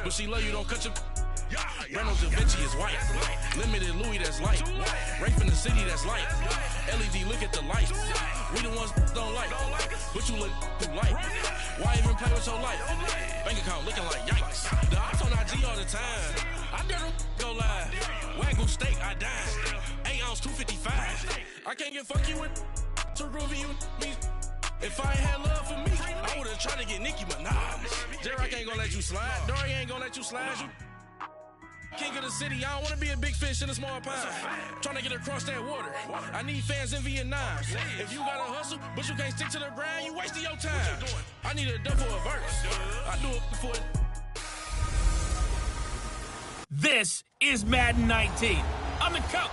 But she love you, don't cut your... Reynolds Da Vinci is white. Limited Louis, that's light. Rafe in the city, that's light. LED, look at the lights. We the ones don't like. But you look through light. Why even play with your life? Bank account looking like yikes. The ops on IG all the time. I dare them go live. Wagyu steak, I dine. 8 ounce, 255. I can't get fuck you with to groovy you me. If I ain't had love for me, I would've tried to get Nicki Minaj. J-Rock ain't gonna let you slide. Dory ain't gonna let you slide. You king of the city, I don't wanna be a big fish in a small pond. Trying to get across that water. I need fans in Vietnam. If you gotta hustle, but you can't stick to the grind, you wasting your time. I need a double a verse. I do it for it. This is Madden 19. I'm the coach.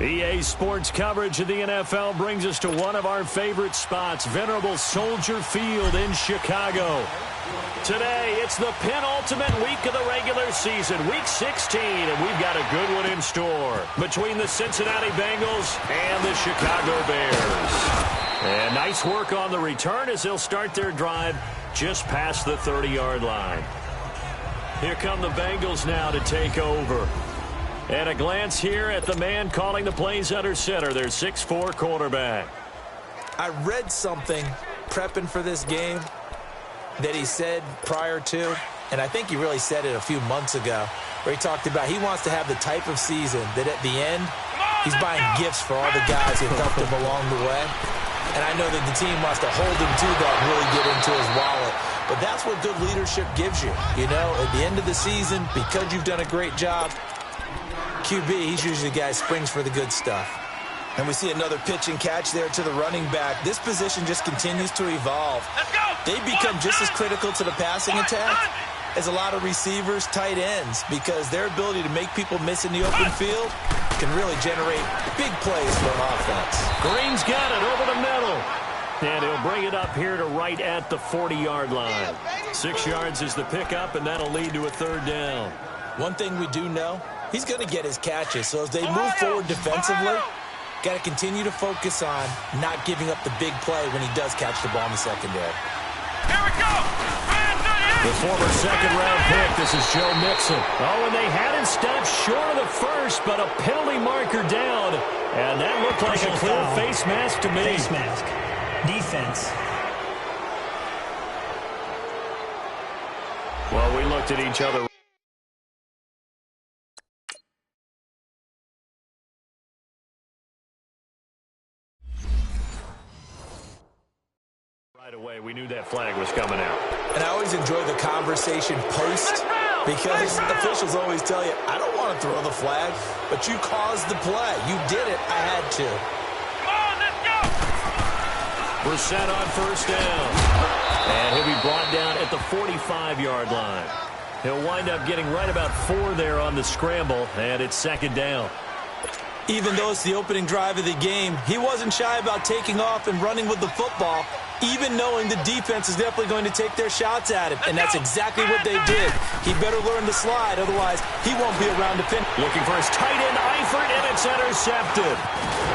EA Sports coverage of the NFL brings us to one of our favorite spots, venerable Soldier Field in Chicago. Today, it's the penultimate week of the regular season, Week 16, and we've got a good one in store between the Cincinnati Bengals and the Chicago Bears. And nice work on the return as they'll start their drive just past the 30-yard line. Here come the Bengals now to take over. And a glance here at the man calling the plays under center, their 6'4" quarterback. I read something prepping for this game that he said prior to, and I think he really said it a few months ago, where he talked about he wants to have the type of season that at the end, he's buying gifts for all the guys who helped him along the way. And I know that the team wants to hold him to that and really get into his wallet. But that's what good leadership gives you. You know, at the end of the season, because you've done a great job, QB, he's usually the guy who springs for the good stuff. And we see another pitch and catch there to the running back. This position just continues to evolve. They become just as critical to the passing attack as a lot of receivers, tight ends, because their ability to make people miss in the open field can really generate big plays for an offense. Green's got it over the middle. And he'll bring it up here to right at the 40-yard line. 6 yards is the pickup, and that'll lead to a third down. One thing we do know, he's going to get his catches. So as they move forward defensively, got to continue to focus on not giving up the big play when he does catch the ball in the secondary. Here we go. The former second-round pick, this is Joe Mixon. Oh, and they had him stopped short of the first, but a penalty marker down. And that looked like a clear face mask to me. Face mask. Defense. Well, we looked at each other. Right away, we knew that flag was coming out. And I always enjoy the conversation post because officials always tell you, I don't want to throw the flag, but you caused the play. You did it. I had to. Come on, let's go. We're set on first down. And he'll be brought down at the 45-yard line. He'll wind up getting right about 4 there on the scramble, and it's second down. Even though it's the opening drive of the game, he wasn't shy about taking off and running with the football, even knowing the defense is definitely going to take their shots at him. And that's exactly what they did. He better learn to slide, otherwise he won't be around to finish. Looking for his tight end, Eifert, and it's intercepted.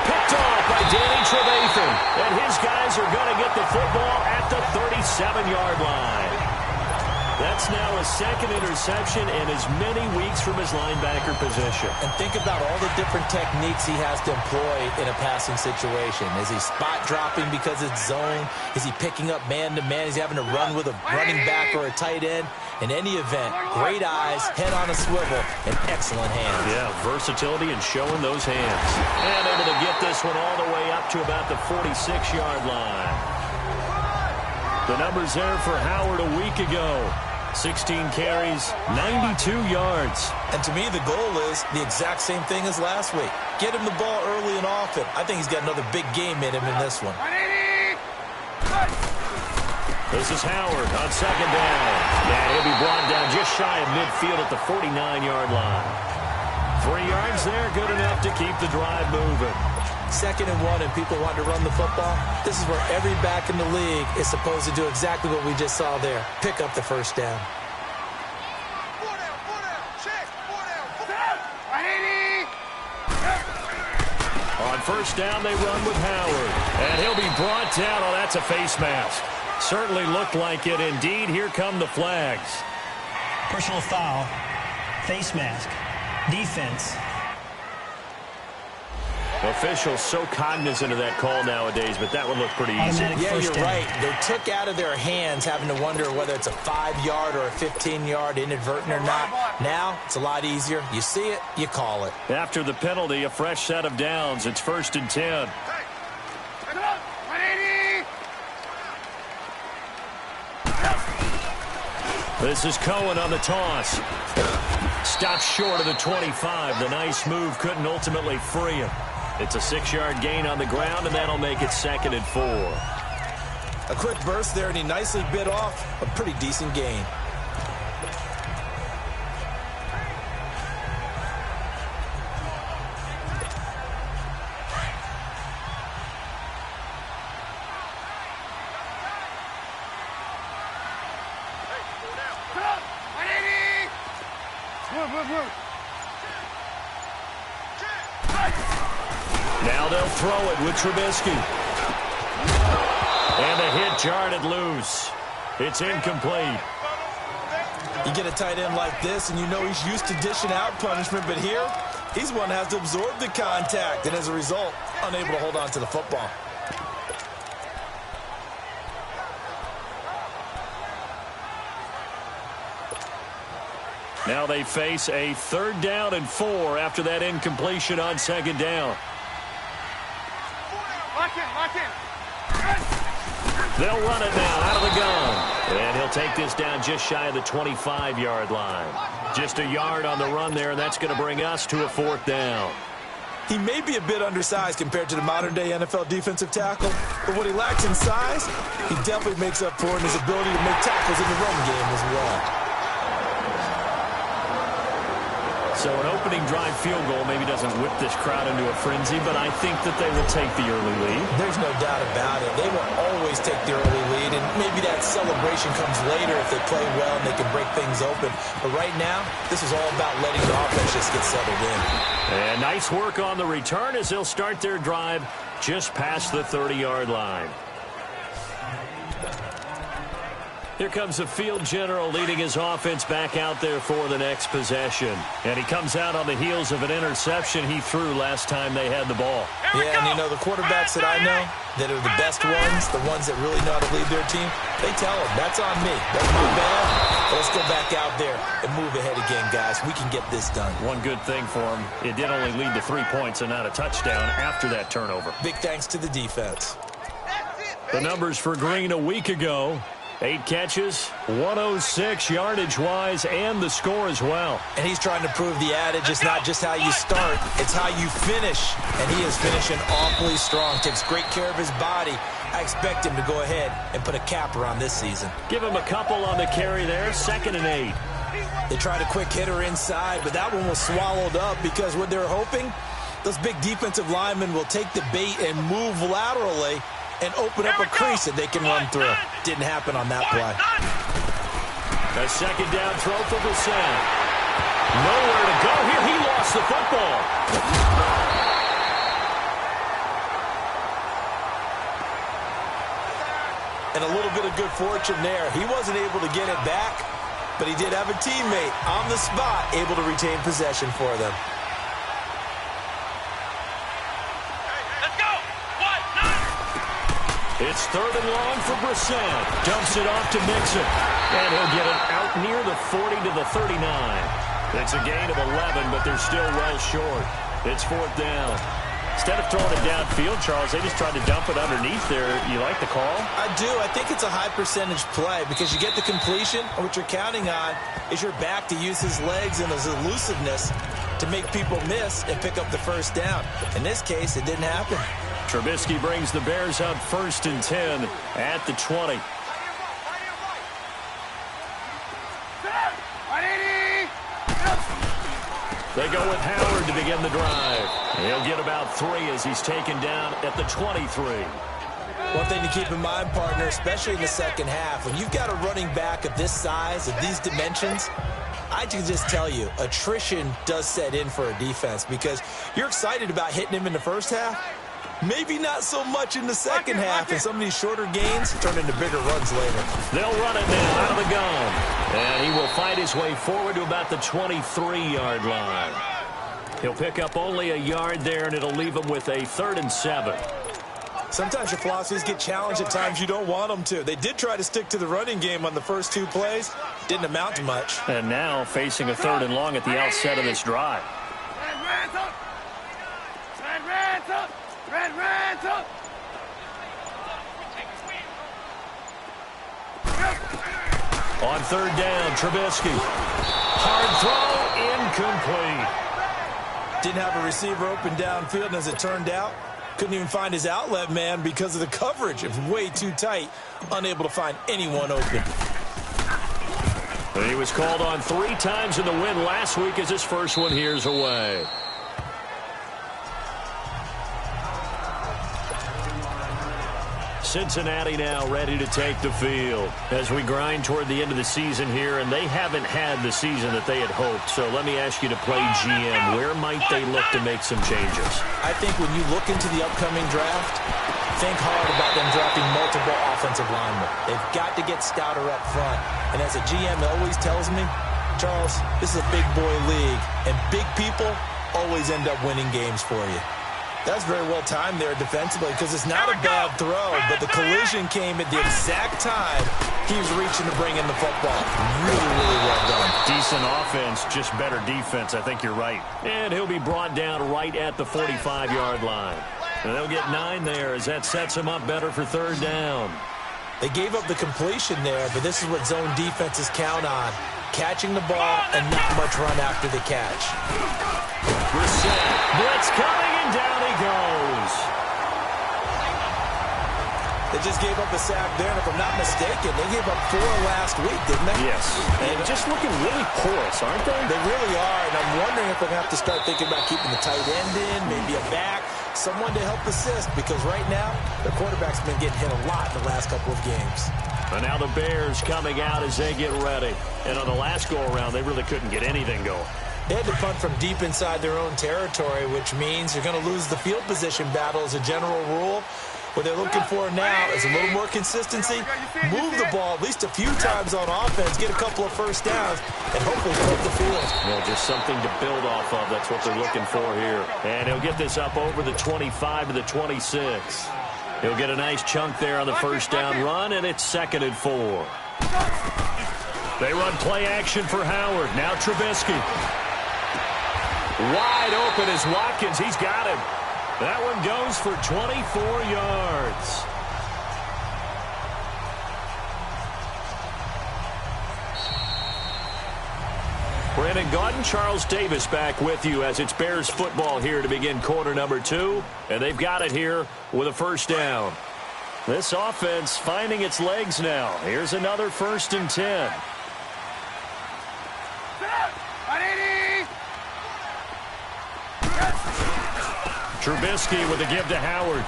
Picked off by Danny Trevathan. And his guys are going to get the football at the 37-yard line. That's now a second interception in as many weeks from his linebacker position. And think about all the different techniques he has to employ in a passing situation. Is he spot dropping because it's zone? Is he picking up man-to-man? Is he having to run with a running back or a tight end? In any event, great eyes, head on a swivel, and excellent hands. Yeah, versatility and showing those hands. And able to get this one all the way up to about the 46-yard line. The numbers there for Howard a week ago. 16 carries, 92 yards. And to me, the goal is the exact same thing as last week. Get him the ball early and often. I think he's got another big game in him in this one. This is Howard on second down. And he'll be brought down just shy of midfield at the 49-yard line. 3 yards there, good enough to keep the drive moving. 2nd and 1 and people want to run the football. This is where every back in the league is supposed to do exactly what we just saw there. Pick up the first down. On first down, they run with Howard. And he'll be brought down. Oh, that's a face mask. Certainly looked like it. Indeed, here come the flags. Personal foul. Face mask. Defense. Officials so cognizant of that call nowadays, but that would look pretty easy. Yeah, you're right. They took out of their hands having to wonder whether it's a 5-yard or a 15-yard inadvertent or not. Now, it's a lot easier. You see it, you call it. After the penalty, a fresh set of downs. It's 1st and 10. This is Cohen on the toss. Stopped short of the 25. The nice move couldn't ultimately free him. It's a 6-yard gain on the ground, and that'll make it 2nd and 4. A quick burst there, and he nicely bit off a pretty decent gain. Now they'll throw it with Trubisky. And the hit jarred it loose. It's incomplete. You get a tight end like this, and you know he's used to dishing out punishment, but here, he's one that has to absorb the contact, and as a result, unable to hold on to the football. Now they face a 3rd down and 4 after that incompletion on 2nd down. They'll run it now out of the gun. And he'll take this down just shy of the 25-yard line. Just a yard on the run there, and that's going to bring us to a 4th down. He may be a bit undersized compared to the modern-day NFL defensive tackle, but what he lacks in size, he definitely makes up for in his ability to make tackles in the run game as well. So an opening drive field goal maybe doesn't whip this crowd into a frenzy, but I think that they will take the early lead. There's no doubt about it. They will always take the early lead, and maybe that celebration comes later if they play well and they can break things open. But right now, this is all about letting the offense just get settled in. And nice work on the return as they'll start their drive just past the 30-yard line. Here comes the field general leading his offense back out there for the next possession. And he comes out on the heels of an interception he threw last time they had the ball. Yeah, and you know, the quarterbacks that I know that are the best ones, the ones that really know how to lead their team, they tell them, that's on me. That's my bad. Let's go back out there and move ahead again, guys. We can get this done. One good thing for him, it did only lead to 3 points and not a touchdown after that turnover. Big thanks to the defense. The numbers for Green a week ago: 8 catches, 106 yardage-wise, and the score as well. And he's trying to prove the adage, it's not just how you start, it's how you finish. And he is finishing awfully strong, takes great care of his body. I expect him to go ahead and put a capper on this season. Give him a couple on the carry there, 2nd and 8. They tried a quick hitter inside, but that one was swallowed up because what they're hoping, those big defensive linemen will take the bait and move laterally and open up a crease that they can run through. Didn't happen on that play. A 2nd down throw for Brissett. Nowhere to go here. He lost the football. And a little bit of good fortune there. He wasn't able to get it back, but he did have a teammate on the spot able to retain possession for them. It's 3rd and long for Brissett. Dumps it off to Mixon. And he'll get it out near the 40 to the 39. It's a gain of 11, but they're still well short. It's 4th down. Instead of throwing it downfield, Charles, they just tried to dump it underneath there. You like the call? I do. I think it's a high-percentage play because you get the completion, and what you're counting on is your back to use his legs and his elusiveness to make people miss and pick up the 1st down. In this case, it didn't happen. Trubisky brings the Bears up 1st and 10 at the 20. They go with Howard to begin the drive. He'll get about 3 as he's taken down at the 23. One thing to keep in mind, partner, especially in the second half, when you've got a running back of this size, of these dimensions, I can just tell you, attrition does set in for a defense because you're excited about hitting him in the first half. Maybe not so much in the second half, and some of these shorter gains turn into bigger runs later. They'll run it now out of the gun. And he will fight his way forward to about the 23-yard line. He'll pick up only a yard there, and it'll leave him with a 3rd and 7. Sometimes your philosophies get challenged at times you don't want them to. They did try to stick to the running game on the first 2 plays. Didn't amount to much. And now facing a 3rd and long at the outset of this drive. On 3rd down, Trubisky. Hard throw, incomplete. Didn't have a receiver open downfield, and as it turned out, couldn't even find his outlet man because of the coverage. It was way too tight, unable to find anyone open. And he was called on 3 times in the win last week as his first one here's away. Cincinnati now ready to take the field as we grind toward the end of the season here, and they haven't had the season that they had hoped. So let me ask you to play GM. Where might they look to make some changes? I think when you look into the upcoming draft, think hard about them drafting multiple offensive linemen. They've got to get stouter up front. And as a GM always tells me, Charles, this is a big boy league, and big people always end up winning games for you. That's very well timed there defensively because it's not a bad throw, but the collision came at the exact time he was reaching to bring in the football. Really, really well done. Decent offense, just better defense. I think you're right. And he'll be brought down right at the 45-yard line. And they'll get 9 there as that sets him up better for 3rd down. They gave up the completion there, but this is what zone defenses count on. Catching the ball and not much run after the catch. Blitz coming, and down he goes. They just gave up a sack there, and if I'm not mistaken, they gave up 4 last week, didn't they? Yes. And just looking really porous, aren't they? They really are, and I'm wondering if they're going to have to start thinking about keeping the tight end in, maybe a back, someone to help assist, because right now, their quarterback's been getting hit a lot in the last couple of games. And now the Bears coming out as they get ready. And on the last go-around, they really couldn't get anything going. They had to punt from deep inside their own territory, which means you're going to lose the field position battle as a general rule. What they're looking for now is a little more consistency, move the ball at least a few times on offense, get a couple of first downs, and hopefully fill up the field. Well, just something to build off of. That's what they're looking for here. And he'll get this up over the 25 to the 26. He'll get a nice chunk there on the first down run, and it's 2nd and 4. They run play action for Howard. Now Trubisky. Wide open is Watkins. He's got him. That one goes for 24 yards. Brandon Gaudin, Charles Davis back with you as it's Bears football here to begin quarter number 2. And they've got it here with a first down. This offense finding its legs now. Here's another 1st and 10. Trubisky with a give to Howard.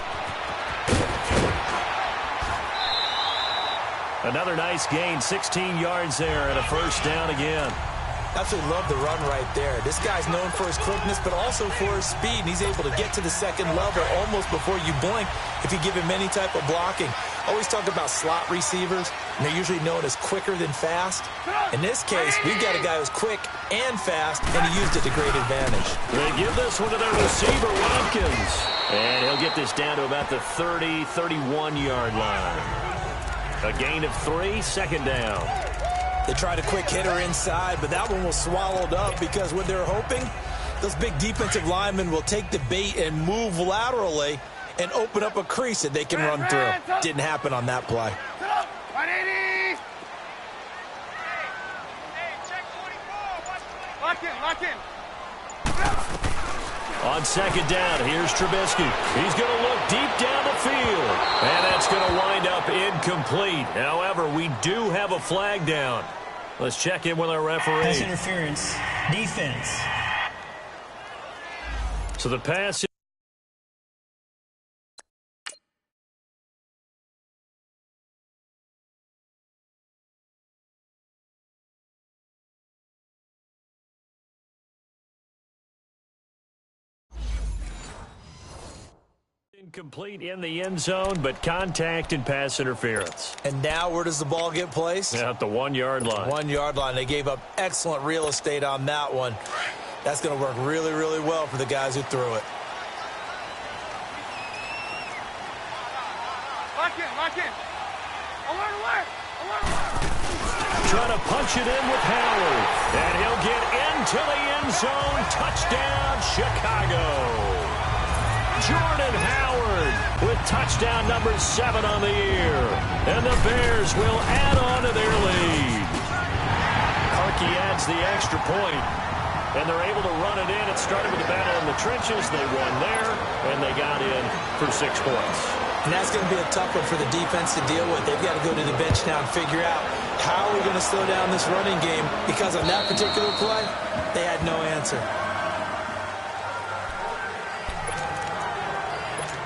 Another nice gain, 16 yards there and a first down again. Absolutely love the run right there. This guy's known for his quickness, but also for his speed. And he's able to get to the 2nd level almost before you blink if you give him any type of blocking. Always talk about slot receivers, and they're usually known as quicker than fast. In this case, we've got a guy who's quick and fast, and he used it to great advantage. They give this one to their receiver, Watkins. And he'll get this down to about the 30, 31-yard line. A gain of 3, 2nd down. They tried a quick hitter inside, but that one was swallowed up because what they're hoping, those big defensive linemen will take the bait and move laterally and open up a crease that they can run through. Didn't happen on that play. Lock in. On 2nd down, here's Trubisky. He's going to look deep down the field. And that's going to wind up incomplete. However, we do have a flag down. Let's check in with our referee. Pass interference. Defense. So the pass Incomplete in the end zone, but contact and pass interference. And now where does the ball get placed? At the 1 yard line. 1 yard line. They gave up excellent real estate on that one. That's going to work really, really well for the guys who threw it. Lock in. Alert. Trying to punch it in with Howard. And he'll get into the end zone. Touchdown, Chicago. Jordan Howard with touchdown number 7 on the year. And the Bears will add on to their lead. Parkey adds the extra point. And they're able to run it in. It started with the battle in the trenches. They won there, and they got in for 6 points. And that's going to be a tough one for the defense to deal with. They've got to go to the bench now and figure out how are we going to slow down this running game, because on that particular play, they had no answer.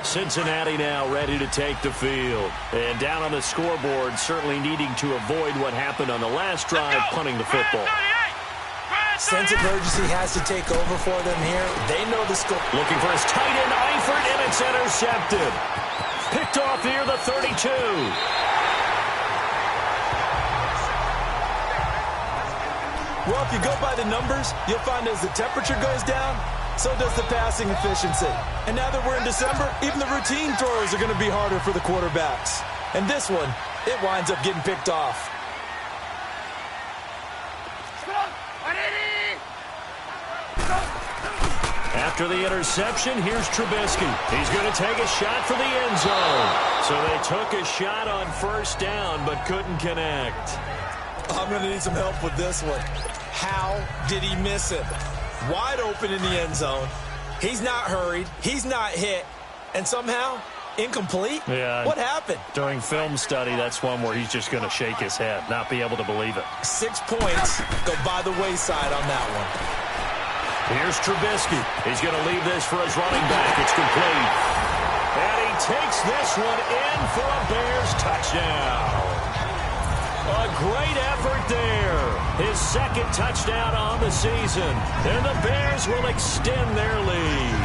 Cincinnati now ready to take the field. And down on the scoreboard, certainly needing to avoid what happened on the last drive, punting the football. Sense of urgency has to take over for them here. They know the score. Looking for his tight end, Eifert, and it's intercepted. Picked off near the 32. Well, if you go by the numbers, you'll find as the temperature goes down, so does the passing efficiency. And now that we're in December, even the routine throws are going to be harder for the quarterbacks. And this one, it winds up getting picked off. After the interception, here's Trubisky. He's going to take a shot for the end zone. So they took a shot on first down, but couldn't connect. I'm going to need some help with this one. How did he miss it? Wide open in the end zone. He's not hurried. He's not hit. And somehow, incomplete? Yeah. What happened? During film study, that's one where he's just going to shake his head, not be able to believe it. 6 points go by the wayside on that one. Here's Trubisky. He's going to leave this for his running back. It's complete. And he takes this one in for a Bears touchdown. A great effort there. His second touchdown on the season. And the Bears will extend their lead.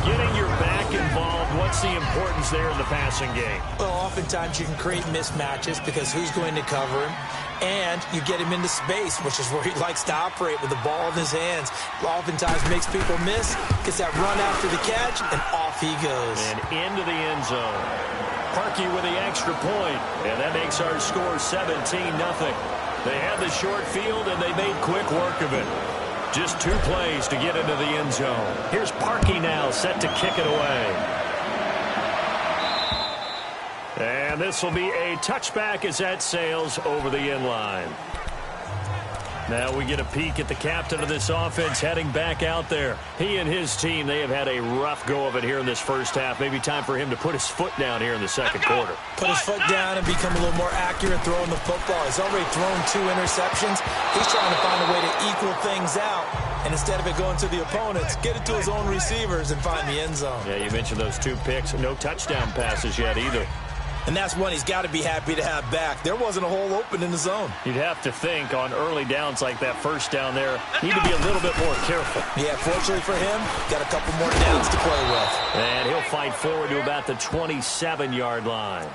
Getting your back involved, what's the importance there in the passing game? Well, oftentimes you can create mismatches because who's going to cover him? And you get him into space, which is where he likes to operate with the ball in his hands. Oftentimes makes people miss, gets that run after the catch, and off he goes. And into the end zone. Parkey with the extra point, and that makes our score 17-0. They had the short field, and they made quick work of it. Just 2 plays to get into the end zone. Here's Parkey now, set to kick it away. And this will be a touchback as that sails over the end line. Now we get a peek at the captain of this offense heading back out there. He and his team, they have had a rough go of it here in this first half. Maybe time for him to put his foot down here in the second quarter. Put his foot down and become a little more accurate throwing the football. He's already thrown 2 interceptions. He's trying to find a way to equal things out. And instead of it going to the opponents, get it to his own receivers and find the end zone. Yeah, you mentioned those 2 picks. No touchdown passes yet either. And that's one he's got to be happy to have back. There wasn't a hole open in the zone. You'd have to think on early downs like that first down there, need to be a little bit more careful. Yeah, fortunately for him, got a couple more downs to play with. And he'll fight forward to about the 27-yard line.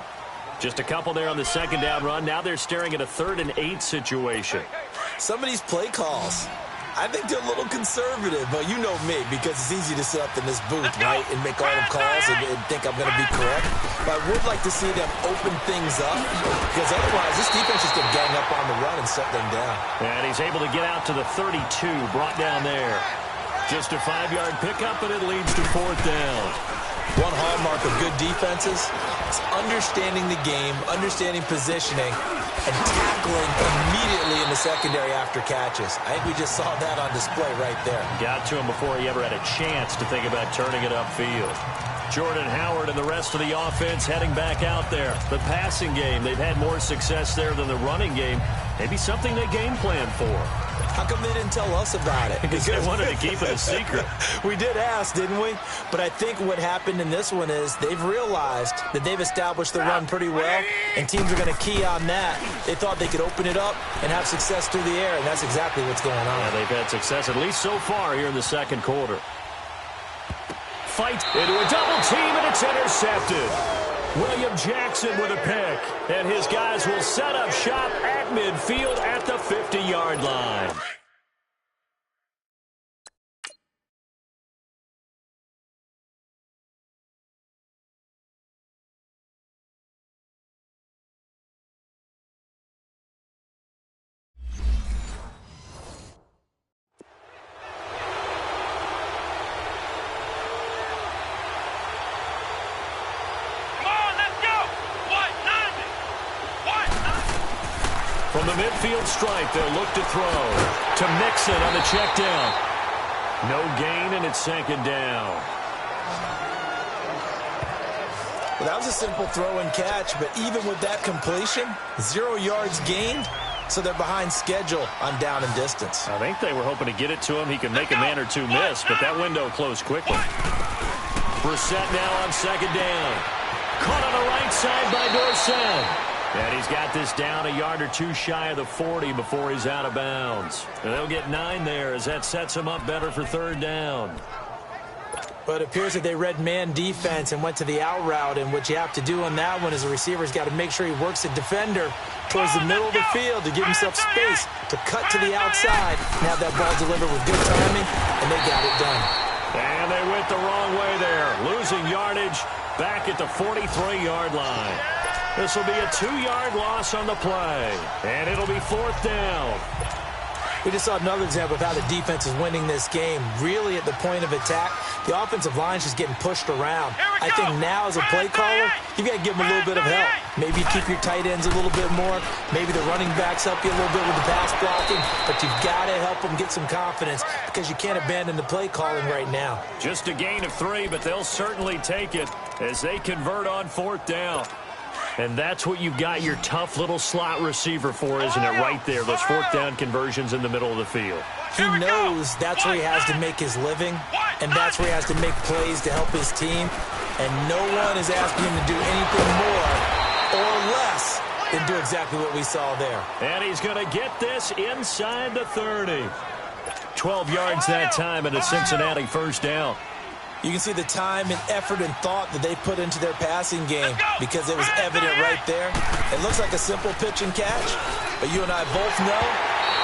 Just a couple there on the second down run. Now they're staring at a 3rd and 8 situation. Some of these play calls, I think they're a little conservative, but you know me, because it's easy to sit up in this booth, right, and make all the calls and think I'm going to be correct. But I would like to see them open things up, because otherwise this defense is going to gang up on the run and shut them down. And he's able to get out to the 32, brought down there. Just a 5-yard pickup, and it leads to 4th down. One hallmark of good defenses is understanding the game, understanding positioning, and tackling immediately in the secondary after catches. I think we just saw that on display right there. Got to him before he ever had a chance to think about turning it upfield. Jordan Howard and the rest of the offense heading back out there. The passing game, they've had more success there than the running game. Maybe something they game plan for. How come they didn't tell us about it? Because they wanted to keep it a secret. We did ask, didn't we? But I think what happened in this one is they've realized that they've established the run pretty well, and teams are going to key on that. They thought they could open it up and have success through the air, and that's exactly what's going on. Yeah, they've had success, at least so far, here in the second quarter. fight into a double team, and it's intercepted. William Jackson with a pick, and his guys will set up shop at midfield at the 50-yard line. From the midfield stripe, they'll look to throw. To Mixon on the check down. No gain, and it's second down. Well, that was a simple throw and catch, but even with that completion, 0 yards gained, so they're behind schedule on down and distance. I think they were hoping to get it to him. He could make a man or two miss, but that window closed quickly. Brissett now on second down. Caught on the right side by Dorsett. And he's got this down a yard or two shy of the 40 before he's out of bounds. And they'll get 9 there as that sets him up better for third down. But it appears that they read man defense and went to the out route, and what you have to do on that one is the receiver's got to make sure he works the defender towards the middle of the field to give himself space to cut to the outside and have that ball delivered with good timing, and they got it done. And they went the wrong way there, losing yardage back at the 43-yard line. This will be a 2-yard loss on the play, and it'll be fourth down. We just saw another example of how the defense is winning this game. Really at the point of attack, the offensive line's just getting pushed around. I think now as a play caller, you've got to give them a little bit of help. Maybe keep your tight ends a little bit more. Maybe the running backs help you a little bit with the pass blocking. But you've got to help them get some confidence because you can't abandon the play calling right now. Just a gain of 3, but they'll certainly take it as they convert on fourth down. And that's what you've got your tough little slot receiver for, isn't it, right there, those fourth down conversions in the middle of the field. He knows that's where he has to make his living, and that's where he has to make plays to help his team. And no one is asking him to do anything more or less than do exactly what we saw there. And he's going to get this inside the 30. 12 yards that time, and a Cincinnati first down. You can see the time and effort and thought that they put into their passing game because it was evident right there. It looks like a simple pitch and catch, but you and I both know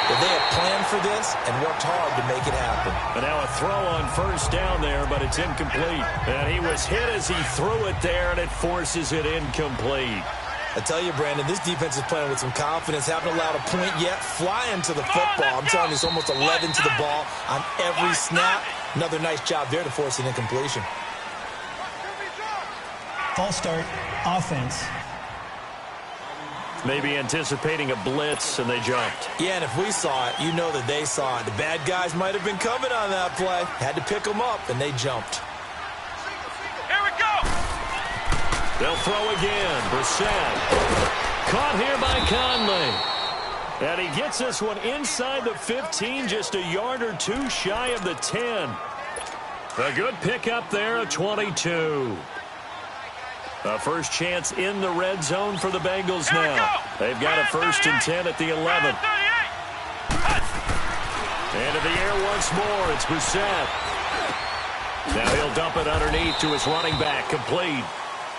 that they have planned for this and worked hard to make it happen. And now a throw on first down there, but it's incomplete. And he was hit as he threw it there, and it forces it incomplete. I tell you, Brandon, this defense is playing with some confidence. Haven't allowed a point yet. Flying to the football. I'm telling you, it's almost 11 to the ball on every snap. Another nice job there to force an incompletion. False start, offense. Maybe anticipating a blitz, and they jumped. Yeah, and if we saw it, you know that they saw it. The bad guys might have been coming on that play. Had to pick them up, and they jumped. Here we go! They'll throw again. Brissett. Caught here by Conley. And he gets this one inside the 15, just a yard or two shy of the 10. A good pickup there, a 22. A first chance in the red zone for the Bengals now. They've got a 1st and 10 at the 11. Into the air once more, it's Brissett. Now he'll dump it underneath to his running back, complete.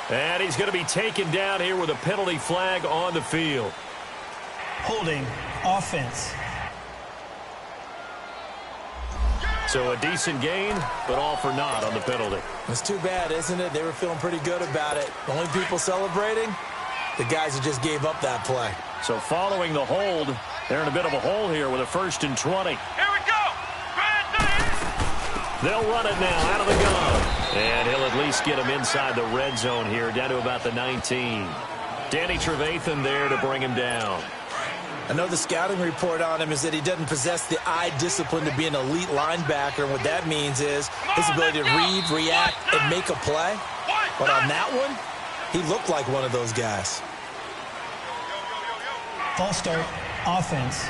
And he's going to be taken down here with a penalty flag on the field. Holding, offense. So a decent gain, but all for naught on the penalty. It's too bad, isn't it? They were feeling pretty good about it. The only people celebrating, the guys who just gave up that play. So following the hold, they're in a bit of a hole here with a 1st and 20. Here we go! They'll run it now out of the gun. And he'll at least get him inside the red zone here, down to about the 19. Danny Trevathan there to bring him down. I know the scouting report on him is that he doesn't possess the eye discipline to be an elite linebacker, and what that means is his ability to read, react, and make a play. But on that one, he looked like one of those guys. False start, offense.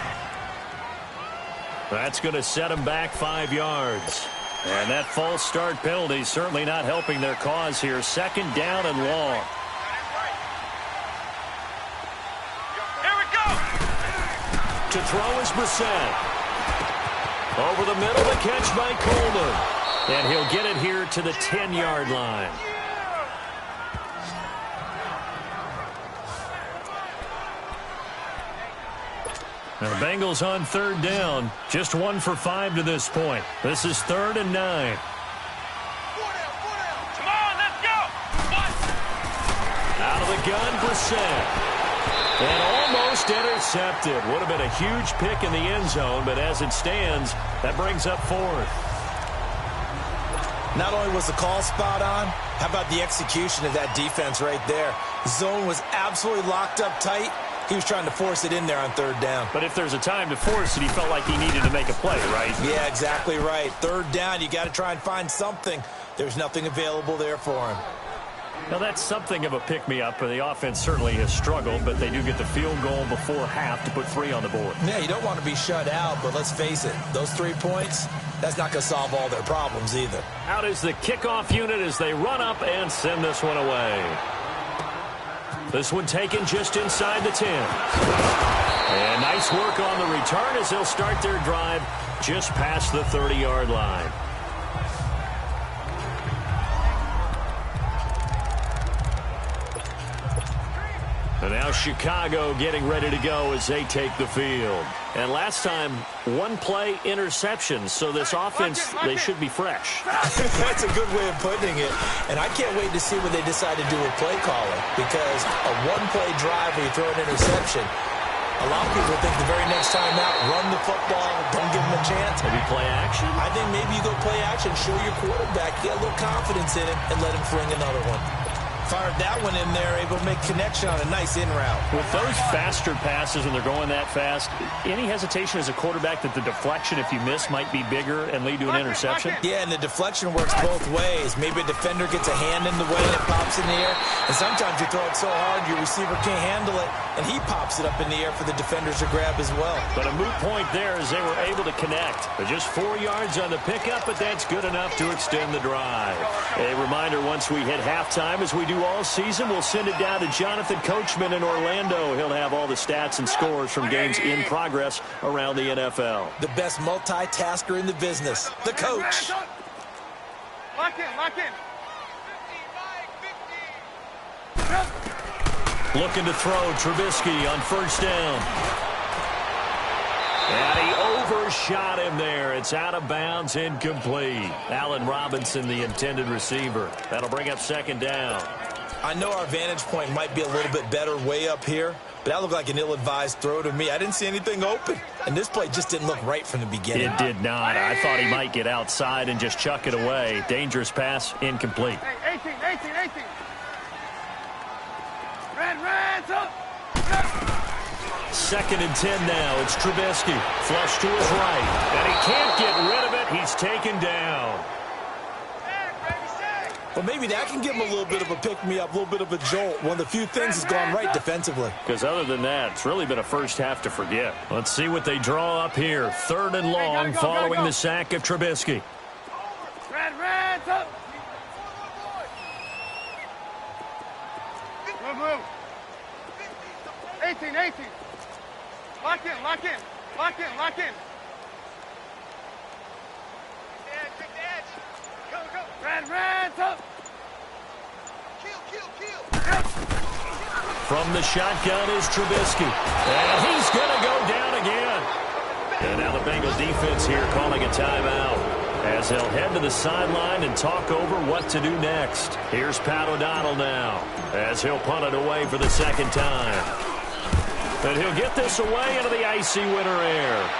That's going to set him back 5 yards. And that false start penalty certainly not helping their cause here. 2nd down and long. To throw is Brissett. Over the middle, the catch by Coleman. And he'll get it here to the 10-yard line. Now the Bengals on third down. Just 1 for 5 to this point. This is 3rd and 9. Come on, let's go. Out of the gun, Brissett. And almost intercepted. Would have been a huge pick in the end zone, but as it stands, that brings up 4th. Not only was the call spot on, how about the execution of that defense right there? The zone was absolutely locked up tight. He was trying to force it in there on 3rd down. But if there's a time to force it, he felt like he needed to make a play, right? Yeah, exactly right. 3rd down, you got to try and find something. There's nothing available there for him. Now, that's something of a pick-me-up, and the offense certainly has struggled, but they do get the field goal before half to put 3 on the board. Yeah, you don't want to be shut out, but let's face it, those 3 points, that's not going to solve all their problems either. Out is the kickoff unit as they run up and send this one away. This one taken just inside the 10. And nice work on the return as they'll start their drive just past the 30-yard line. And now Chicago getting ready to go as they take the field. And last time, 1-play interception. So this offense, they should be fresh. That's a good way of putting it. And I can't wait to see what they decide to do with play calling. Because a 1-play drive where you throw an interception, a lot of people think the very next time out, run the football, don't give them a chance. Maybe play action? I think maybe you go play action, show your quarterback, get a little confidence in him, and let him fling another one. Fired that one in there, able to make connection on a nice in route. With those faster passes when they're going that fast, any hesitation as a quarterback that the deflection, if you miss, might be bigger and lead to an interception? Yeah, and the deflection works both ways. Maybe a defender gets a hand in the way and it pops in the air. And sometimes you throw it so hard your receiver can't handle it, and he pops it up in the air for the defenders to grab as well. But a moot point there as they were able to connect. But just 4 yards on the pickup, but that's good enough to extend the drive. A reminder, once we hit halftime, as we do all season, we'll send it down to Jonathan Coachman in Orlando. He'll have all the stats and scores from games in progress around the NFL. The best multitasker in the business, the coach. Lock in, lock in. Looking to throw Trubisky on 1st down. And he overshot him there. It's out of bounds, incomplete. Allen Robinson, the intended receiver. That'll bring up 2nd down. I know our vantage point might be a little bit better way up here, but that looked like an ill-advised throw to me. I didn't see anything open, and this play just didn't look right from the beginning. It did not. I thought he might get outside and just chuck it away. Dangerous pass, incomplete. Hey, 18. Red, up. 2nd and 10 now. It's Trubisky. Flush to his right. And he can't get rid of it. He's taken down. Well, maybe that can give him a little bit of a pick-me-up, a little bit of a jolt. One of the few things has gone right defensively. Because other than that, it's really been a first half to forget. Let's see what they draw up here. 3rd and long following the sack of Trubisky. Red, up. Move. 18. Lock in. Take the edge. Go. Red, up. Kill. From the shotgun is Trubisky. And he's going to go down again. And now the Bengals defense here calling a timeout as they'll head to the sideline and talk over what to do next. Here's Pat O'Donnell now as he'll punt it away for the 2nd time. And he'll get this away into the icy winter air.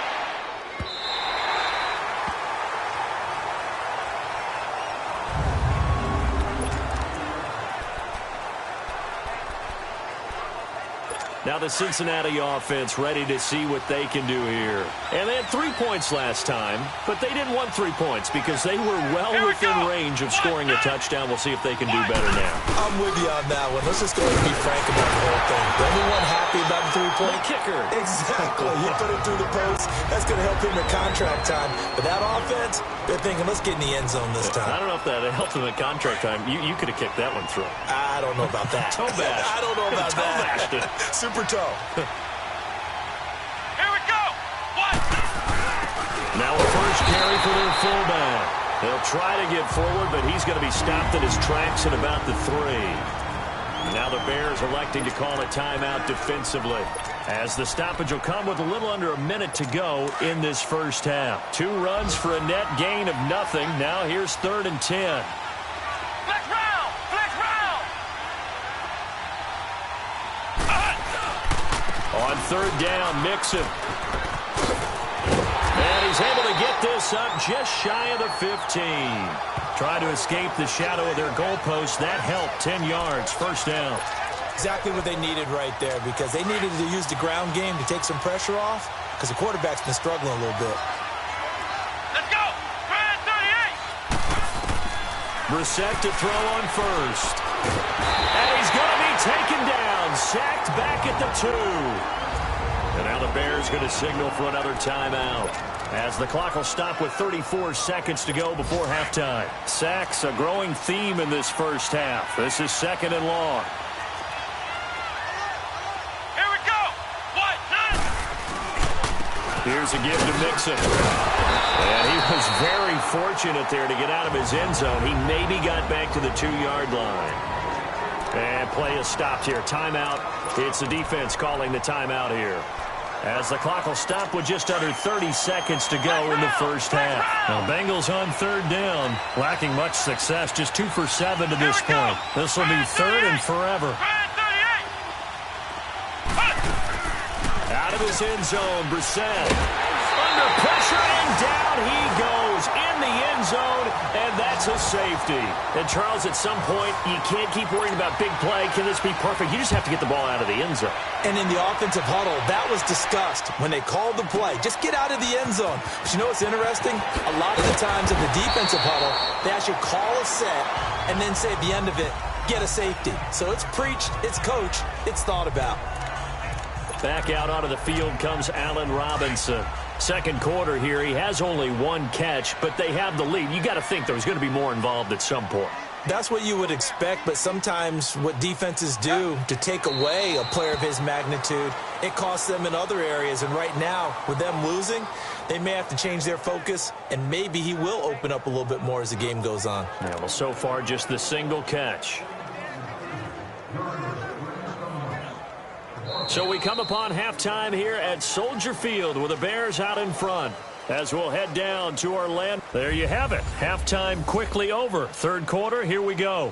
Now the Cincinnati offense ready to see what they can do here. And they had 3 points last time, but they didn't want 3 points because they were well within range of scoring a touchdown. We'll see if they can do better now. I'm with you on that one. Let's just go ahead and be frank about the whole thing. The only one happy about the 3-point kicker. Exactly. You put it through the post. That's going to help him in contract time. But that offense, they're thinking, let's get in the end zone this time. I don't know if that helped him at contract time. You could have kicked that one through. I don't know about that. Toe bash. I don't know about that. Super toe. Here we go. What? Now a first carry for their fullback. He'll try to get forward, but he's going to be stopped in his tracks at about the 3. Now the Bears electing to call a timeout defensively, as the stoppage will come with a little under a minute to go in this first half. 2 runs for a net gain of nothing. Now here's 3rd and 10. Flex round! Flex round! On 3rd down, Mixon. And he's able to get this up just shy of the 15. Try to escape the shadow of their goalpost. That helped. 10 yards, first down. Exactly what they needed right there, because they needed to use the ground game to take some pressure off, because the quarterback's been struggling a little bit. Let's go! Brad 38! Brissett to throw on first. And he's going to be taken down. Sacked back at the 2. And now the Bears going to signal for another timeout, as the clock will stop with 34 seconds to go before halftime. Sacks, a growing theme in this first half. This is 2nd and long. Here we go! What? Here's a give to Mixon. And he was very fortunate there to get out of his end zone. He maybe got back to the 2-yard line. And play is stopped here. Timeout. It's the defense calling the timeout here, as the clock will stop with just under 30 seconds to go in the first half. Now, Bengals on 3rd down, lacking much success, just 2 for 7 to this point. This will be 3rd and forever. Out of his end zone, Brissett. Under pressure, and down he goes in the end zone, and that's a safety. And, Charles, at some point, you can't keep worrying about big play. Can this be perfect? You just have to get the ball out of the end zone. And in the offensive huddle, that was discussed when they called the play. Just get out of the end zone. But you know what's interesting? A lot of the times in the defensive huddle, they actually call a set and then say at the end of it, get a safety. So it's preached, it's coached, it's thought about. Back out onto the field comes Allen Robinson. 2nd quarter here. He has only 1 catch, but they have the lead. You got to think there's going to be more involved at some point. That's what you would expect, but sometimes what defenses do to take away a player of his magnitude, it costs them in other areas. And right now, with them losing, they may have to change their focus, and maybe he will open up a little bit more as the game goes on. Yeah, well, so far, just the single catch. So we come upon halftime here at Soldier Field with the Bears out in front, as we'll head down to Orlando. There you have it. Halftime quickly over. 3rd quarter, here we go.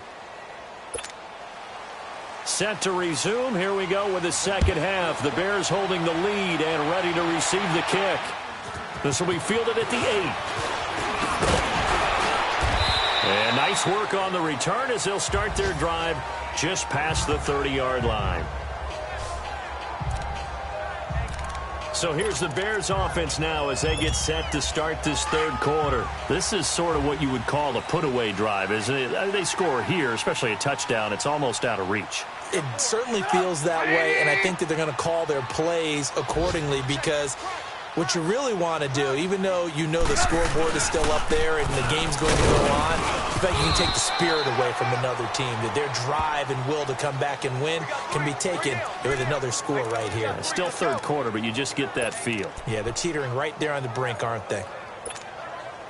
Set to resume. Here we go with the 2nd half. The Bears holding the lead and ready to receive the kick. This will be fielded at the 8. And nice work on the return as they'll start their drive just past the 30-yard line. So here's the Bears offense now as they get set to start this 3rd quarter. This is sort of what you would call a put-away drive, isn't it? They score here, especially a touchdown. It's almost out of reach. It certainly feels that way, and I think that they're going to call their plays accordingly, because what you really want to do, even though you know the scoreboard is still up there and the game's going to go on, in fact, you can take the spirit away from another team, that their drive and will to come back and win can be taken with another score right here. It's still 3rd quarter, but you just get that feel. Yeah, they're teetering right there on the brink, aren't they?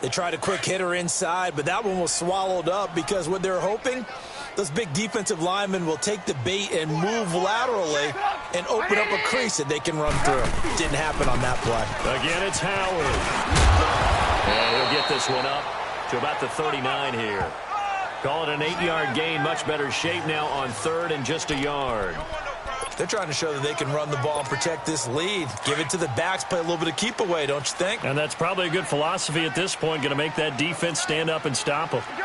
They tried a quick hitter inside, but that one was swallowed up, because what they're hoping, those big defensive linemen will take the bait and move laterally and open up a crease that they can run through. Didn't happen on that play. Again, it's Howard. And he'll get this one up to about the 39 here. Call it an 8-yard gain. Much better shape now on 3rd and just a yard. They're trying to show that they can run the ball and protect this lead. Give it to the backs, play a little bit of keep away, don't you think? And that's probably a good philosophy at this point. Going to make that defense stand up and stop them. Go!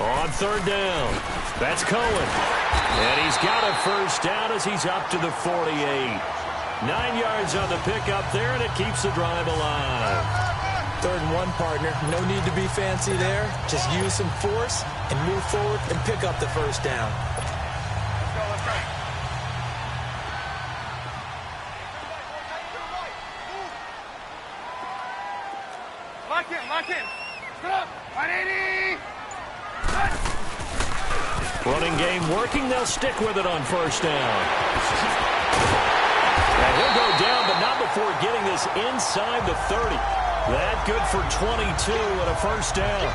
On 3rd down, that's Cohen. And he's got a first down as he's up to the 48. 9 yards on the pickup there, and it keeps the drive alive. 3rd and 1, partner. No need to be fancy there. Just use some force and move forward and pick up the first down. Let's go. Lock in. Stop. 180. Running game working. They'll stick with it on first down. And he'll go down, but not before getting this is inside the 30. That good for 22 and a first down.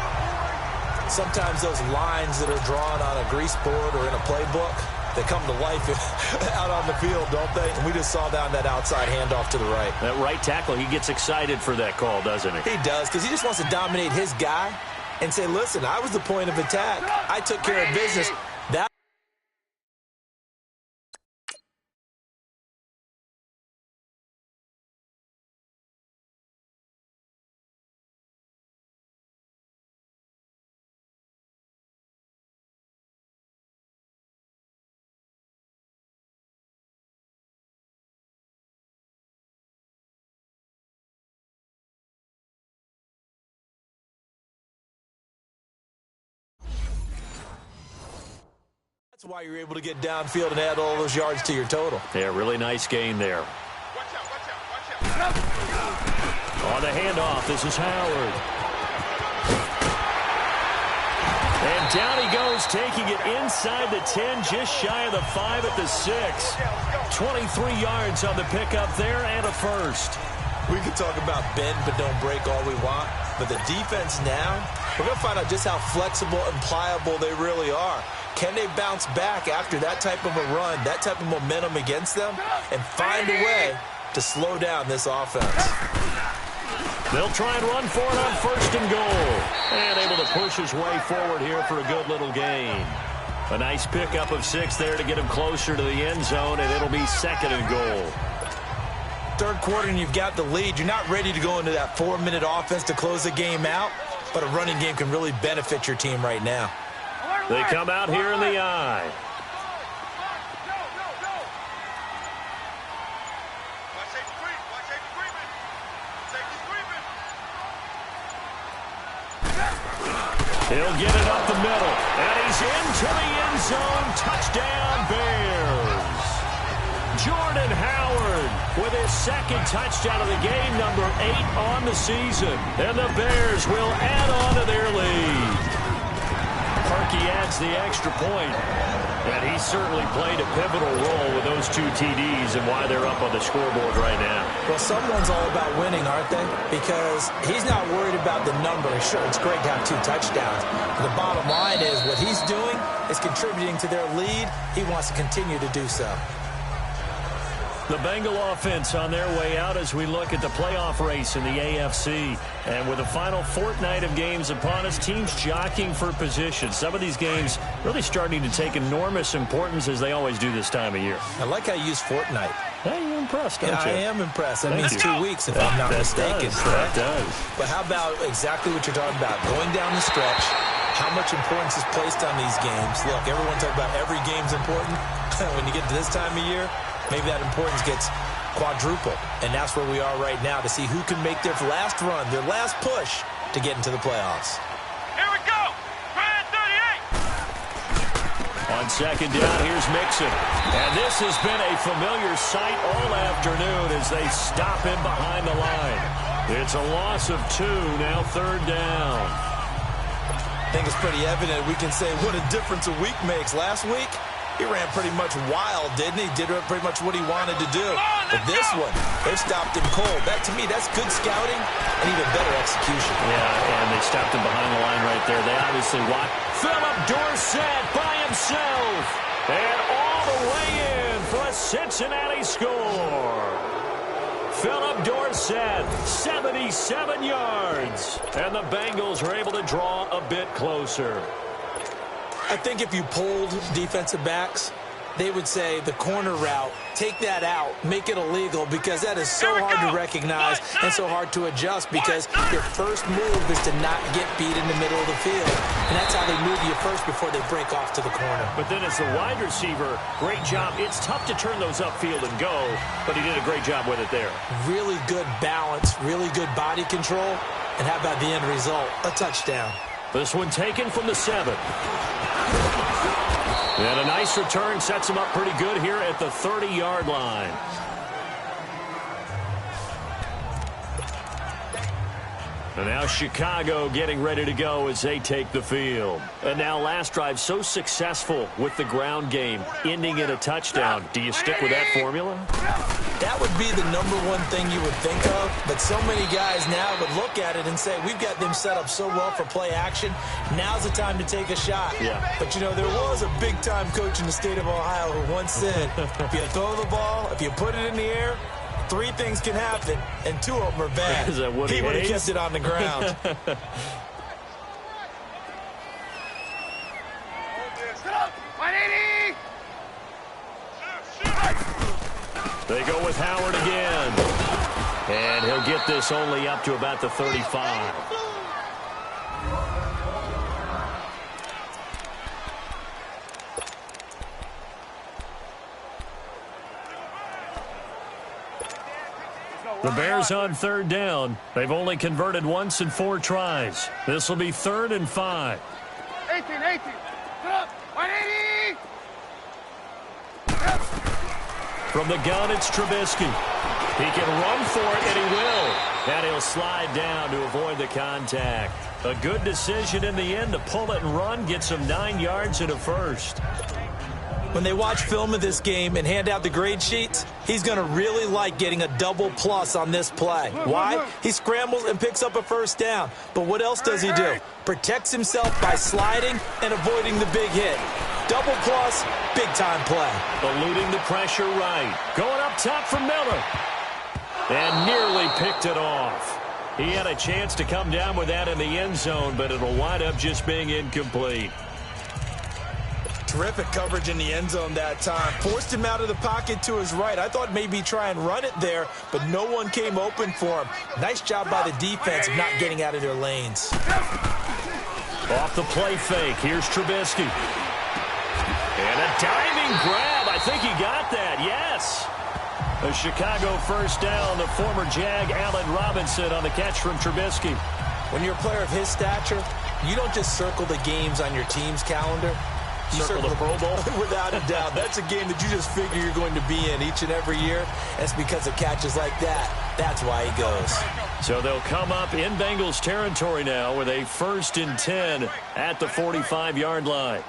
Sometimes those lines that are drawn on a grease board or in a playbook, they come to life out on the field, don't they? And we just saw down that outside handoff to the right. That right tackle, he gets excited for that call, doesn't he? He does, because he just wants to dominate his guy and say, listen, I was the point of attack. I took care of business. That's why you're able to get downfield and add all those yards to your total. Yeah, really nice gain there. On the handoff, this is Howard. And down he goes, taking it inside the 10, just shy of the 5 at the 6. 23 yards on the pickup there and a first. We can talk about bend but don't break all we want, but the defense now, we're going to find out just how flexible and pliable they really are. Can they bounce back after that type of a run, that type of momentum against them, and find a way to slow down this offense? They'll try and run for it on first and goal. And able to push his way forward here for a good little gain. A nice pickup of 6 there to get him closer to the end zone, and it'll be second and goal. Third quarter and you've got the lead. You're not ready to go into that 4-minute offense to close the game out, but a running game can really benefit your team right now. They come out here in the eye. He'll get it up the middle, and he's into the end zone. Touchdown, Bears. Jordan Howard with his second touchdown of the game, number 8 on the season. And the Bears will add on to their lead. Parkey adds the extra point, and he certainly played a pivotal role with those 2 TDs and why they're up on the scoreboard right now. Well, someone's all about winning, aren't they? Because he's not worried about the number. Sure, it's great to have 2 touchdowns. But the bottom line is what he's doing is contributing to their lead. He wants to continue to do so. The Bengal offense on their way out as we look at the playoff race in the AFC. And with the final fortnight of games upon us, teams jockeying for position. Some of these games really starting to take enormous importance as they always do this time of year. I like how you use fortnight. Hey, you're impressed, don't you? I am impressed. That means you. 2 weeks, if I'm not mistaken. That does. But how about exactly what you're talking about? Going down the stretch, how much importance is placed on these games. Look, everyone talks about every game's important. When you get to this time of year, maybe that importance gets quadrupled. And that's where we are right now to see who can make their last run, their last push to get into the playoffs. Here we go. Brad 38. On second down, here's Mixon. And this has been a familiar sight all afternoon as they stop him behind the line. It's a loss of 2, now third down. I think it's pretty evident we can say what a difference a week makes. Last week, he ran pretty much wild, didn't he? Did pretty much what he wanted to do. But this one, they've stopped him cold. That, to me, that's good scouting and even better execution. Yeah, and they stopped him behind the line right there. They obviously want Philip Dorsett by himself. And all the way in for a Cincinnati score. Philip Dorsett, 77 yards. And the Bengals are able to draw a bit closer. I think if you polled defensive backs, they would say the corner route, take that out, make it illegal, because that is so hard to recognize and so hard to adjust, because your first move is to not get beat in the middle of the field. And that's how they move you first before they break off to the corner. But then as the wide receiver, great job. It's tough to turn those upfield and go, but he did a great job with it there. Really good balance, really good body control. And how about the end result? A touchdown. This one taken from the 7. And a nice return sets him up pretty good here at the 30-yard line. And now Chicago getting ready to go as they take the field. And now last drive so successful with the ground game, ending in a touchdown. Do you stick with that formula? That would be the #1 thing you would think of, but so many guys now would look at it and say, we've got them set up so well for play action, now's the time to take a shot. Yeah. But, you know, there was a big-time coach in the state of Ohio who once said, if you throw the ball, if you put it in the air, 3 things can happen, and 2 of them are bad. Is that what he would have kept it on the ground. They go with Howard again. And he'll get this only up to about the 35. The Bears on 3rd down. They've only converted once in 4 tries. This will be 3rd and 5. 18. Sit up. 180. From the gun, it's Trubisky. He can run for it, and he will. And he'll slide down to avoid the contact. A good decision in the end to pull it and run, gets him 9 yards and a first. When they watch film of this game and hand out the grade sheets, he's going to really like getting a double plus on this play. Why? He scrambles and picks up a first down. But what else does he do? Protects himself by sliding and avoiding the big hit. Double plus, big-time play. Eluding the pressure right. Going up top for Miller. And nearly picked it off. He had a chance to come down with that in the end zone, but it'll wind up just being incomplete. Terrific coverage in the end zone that time. Forced him out of the pocket to his right. I thought maybe try and run it there, but no one came open for him. Nice job by the defense of not getting out of their lanes. Off the play fake. Here's Trubisky. And a diving grab. I think he got that. Yes. A Chicago first down. The former Jag, Allen Robinson, on the catch from Trubisky. When you're a player of his stature, you don't just circle the games on your team's calendar. You circle the Pro Bowl? Without a doubt. That's a game that you just figure you're going to be in each and every year. That's because of catches like that. That's why he goes. So they'll come up in Bengals territory now with a 1st and 10 at the 45-yard line.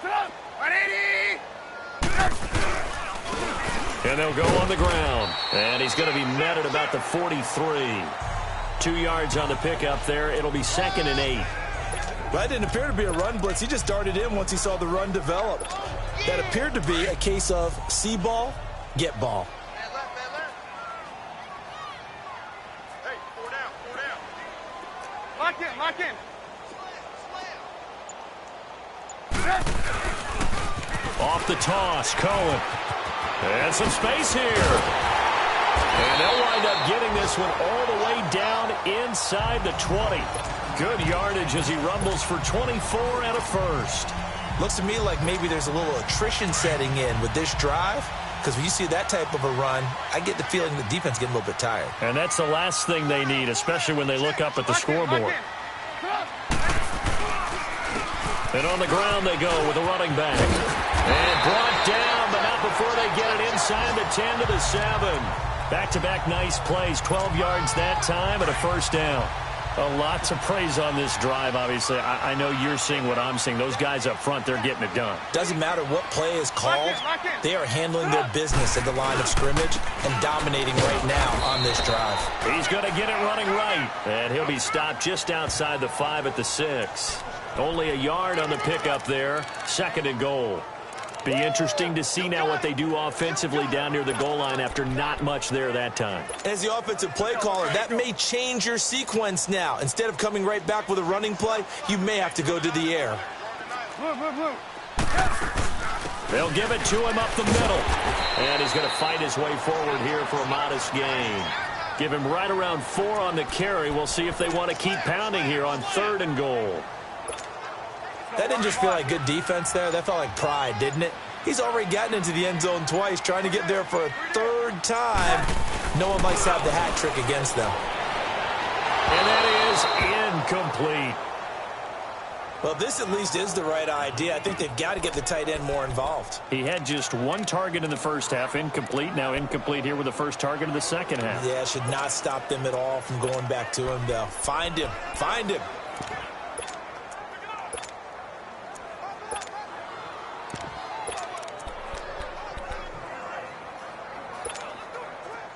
180. And they'll go on the ground. And he's going to be met at about the 43. 2 yards on the pickup there. It'll be 2nd and 8. That didn't appear to be a run blitz. He just darted in once he saw the run develop. That appeared to be a case of see ball, get ball. Hey, 4 down. Lock in. Off the toss, Cohen. And some space here. And they'll wind up getting this one all the way down inside the 20. Good yardage as he rumbles for 24 and a first. Looks to me like maybe there's a little attrition setting in with this drive, because when you see that type of a run, I get the feeling the defense getting a little bit tired. And that's the last thing they need, especially when they look up at the scoreboard. And on the ground they go with a running back. And brought down, but not before they get it inside the 10 to the 7. Back-to-back nice plays, 12 yards that time and a first down. A lot to praise on this drive, obviously. I know you're seeing what I'm seeing. Those guys up front, they're getting it done. Doesn't matter what play is called. They are handling their business at the line of scrimmage and dominating right now on this drive. He's going to get it running right. And he'll be stopped just outside the 5 at the 6. Only a yard on the pickup there. 2nd and goal. Be interesting to see now what they do offensively down near the goal line after not much there that time. As the offensive play caller, that may change your sequence now. Instead of coming right back with a running play, you may have to go to the air. They'll give it to him up the middle. And he's going to fight his way forward here for a modest gain. Give him right around 4 on the carry. We'll see if they want to keep pounding here on 3rd and goal. That didn't just feel like good defense there. That felt like pride, didn't it? He's already gotten into the end zone twice, trying to get there for a 3rd time. No one likes to have the hat trick against them. And that is incomplete. Well, this at least is the right idea. I think they've got to get the tight end more involved. He had just one target in the first half, incomplete. Now incomplete here with the first target of the second half. Yeah, should not stop them at all from going back to him, though. Find him. Find him.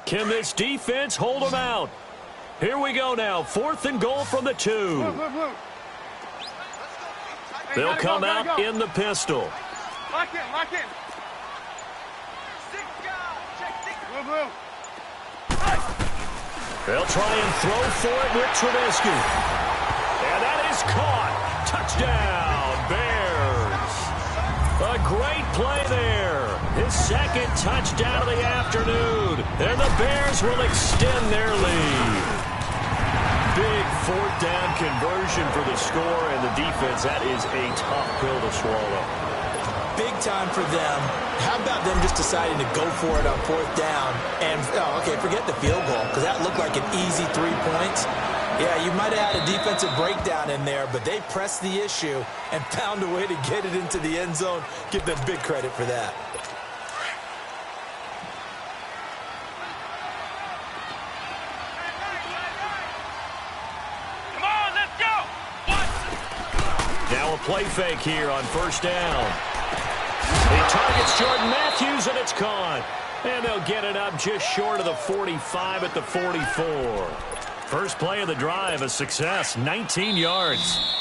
Can this defense hold them out? Here we go now. 4th and goal from the 2. They'll come out in the pistol. Lock in, lock in. They'll try and throw for it with Trubisky. And that is caught. Touchdown, Bears. A great play there. His second touchdown of the afternoon. And the Bears will extend their lead. Big 4th down conversion for the score, and the defense, that is a tough pill to swallow. Big time for them. How about them just deciding to go for it on 4th down? And, okay, forget the field goal, because that looked like an easy 3 points. Yeah, you might have had a defensive breakdown in there, but they pressed the issue and found a way to get it into the end zone. Give them big credit for that. Now a play fake here on 1st down. He targets Jordan Matthews, and it's caught. And they'll get it up just short of the 45 at the 44. First play of the drive, a success, 19 yards.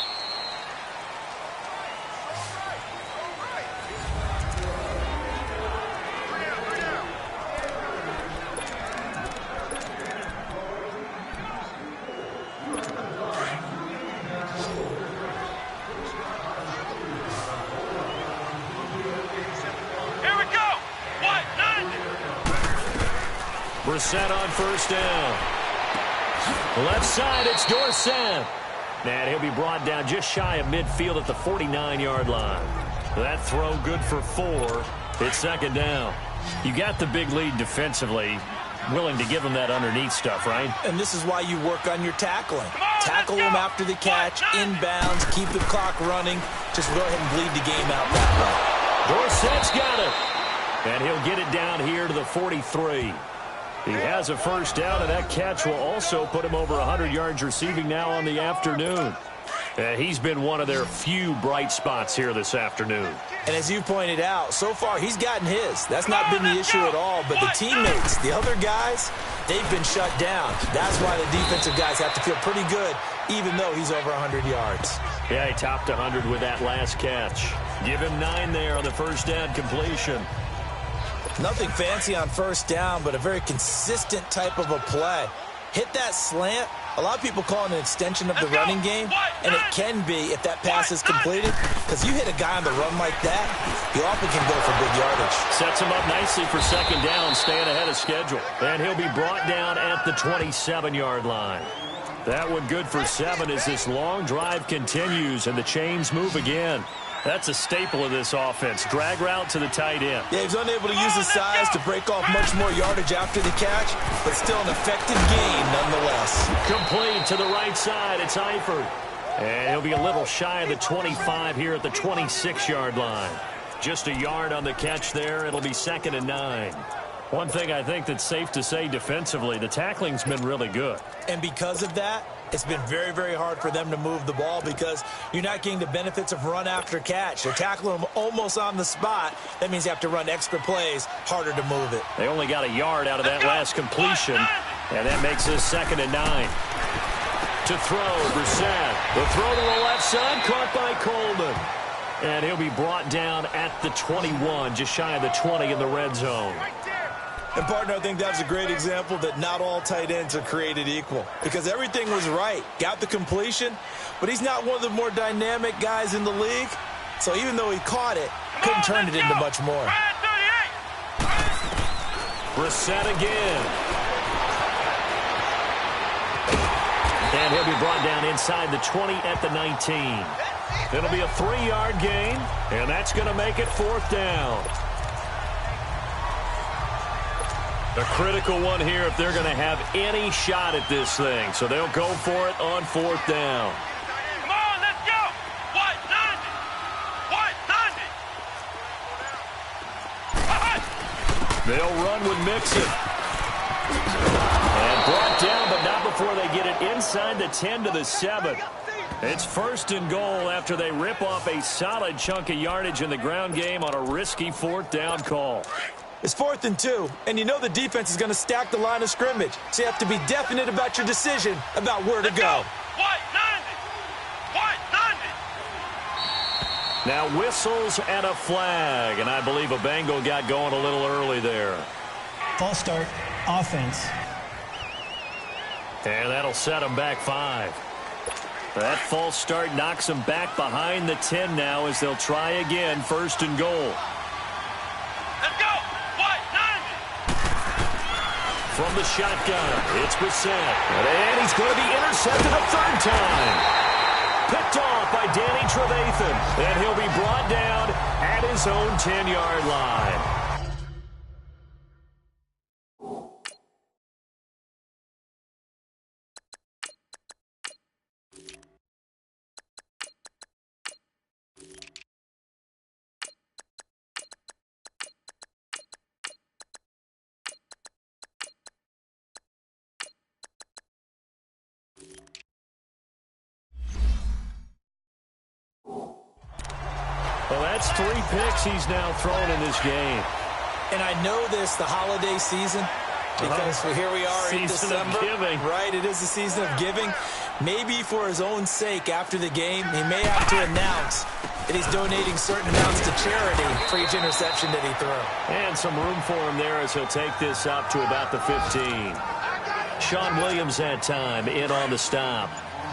Brissett on 1st down. Left side, it's Dorsett. And he'll be brought down just shy of midfield at the 49-yard line. That throw good for 4. It's 2nd down. You got the big lead defensively. Willing to give him that underneath stuff, right? And this is why you work on your tackling. Tackle him after the catch, inbounds, keep the clock running. Just go ahead and bleed the game out that way. Dorsett's got it. And he'll get it down here to the 43. He has a 1st down, and that catch will also put him over 100 yards receiving now on the afternoon. He's been one of their few bright spots here this afternoon. And as you pointed out, so far he's gotten his. That's not been the issue at all. But the teammates, the other guys, they've been shut down. That's why the defensive guys have to feel pretty good, even though he's over 100 yards. Yeah, he topped 100 with that last catch. Give him 9 there on the 1st down completion. Nothing fancy on 1st down, but a very consistent type of a play. Hit that slant. A lot of people call it an extension of the running game, and it can be if that pass is completed, because you hit a guy on the run like that, he often can go for big yardage. Sets him up nicely for 2nd down, staying ahead of schedule. And he'll be brought down at the 27-yard line. That one good for 7 as this long drive continues and the chains move again. That's a staple of this offense. Drag route to the tight end. Yeah, he's unable to use his size to break off much more yardage after the catch, but still an effective gain nonetheless. Complete to the right side. It's Eifert. And he'll be a little shy of the 25 here at the 26-yard line. Just a yard on the catch there. It'll be 2nd and 9. One thing I think that's safe to say defensively, the tackling's been really good. And because of that, it's been very, very hard for them to move the ball because you're not getting the benefits of run after catch. They're tackling them almost on the spot. That means you have to run extra plays, harder to move it. They only got a yard out of that last completion, and that makes this 2nd and 9. To throw, Brissett. The throw to the left side, caught by Coleman. And he'll be brought down at the 21, just shy of the 20 in the red zone. And, partner, I think that was a great example that not all tight ends are created equal because everything was right. Got the completion, but he's not one of the more dynamic guys in the league. So even though he caught it, couldn't turn it into much more. Brissett again. And he'll be brought down inside the 20 at the 19. It'll be a 3-yard gain, and that's going to make it 4th down. A critical one here if they're going to have any shot at this thing. So they'll go for it on 4th down. Come on, let's go. 1, They'll run with Mixon. And brought down, but not before they get it inside the 10 to the 7. It's 1st and goal after they rip off a solid chunk of yardage in the ground game on a risky 4th down call. It's 4th and 2, and you know the defense is going to stack the line of scrimmage. So you have to be definite about your decision about where to go. Now whistles and a flag, and I believe a Bengal got going a little early there. False start, offense. And that'll set them back 5. That false start knocks them back behind the 10 now as they'll try again, 1st and goal. Let's go! From the shotgun, it's Brissett. And he's going to be intercepted a 3rd time. Picked off by Danny Trevathan. And he'll be brought down at his own 10-yard line. Well, that's 3 picks he's now thrown in this game. And I know this, the holiday season, because here we are in December. Season of giving. Right, it is the season of giving. Maybe for his own sake after the game, he may have to announce that he's donating certain amounts to charity for each interception that he threw. And some room for him there as he'll take this up to about the 15. Sean Williams had time in on the stop.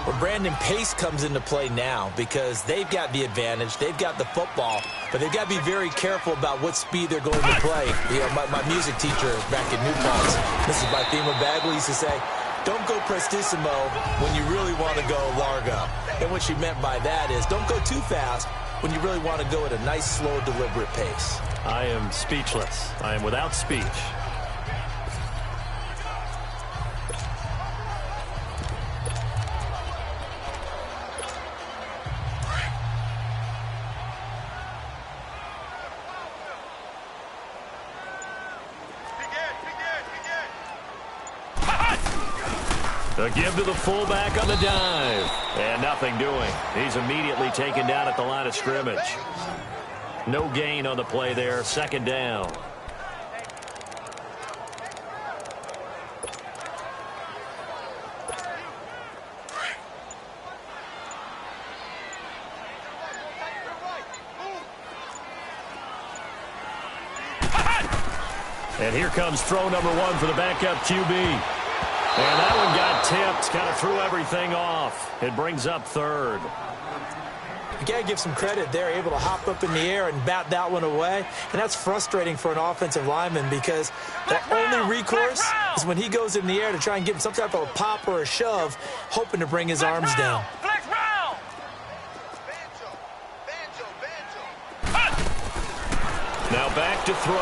Well, Brandon, pace comes into play now because they've got the advantage. They've got the football, but they've got to be very careful about what speed they're going to play. You know, my music teacher back in New Paltz, Mrs. Bythema Bagley, used to say, don't go prestissimo when you really want to go largo. And what she meant by that is don't go too fast when you really want to go at a nice, slow, deliberate pace. I am speechless. I am without speech. A give to the fullback on the dive. And nothing doing. He's immediately taken down at the line of scrimmage. No gain on the play there. 2nd down. And here comes throw number 1 for the backup QB. And that one got tipped, kind of threw everything off. It brings up 3rd. You got to give some credit there, able to hop up in the air and bat that one away. And that's frustrating for an offensive lineman because the only recourse is when he goes in the air to try and give him some type of a pop or a shove, hoping to bring his arms down. Now back to throw.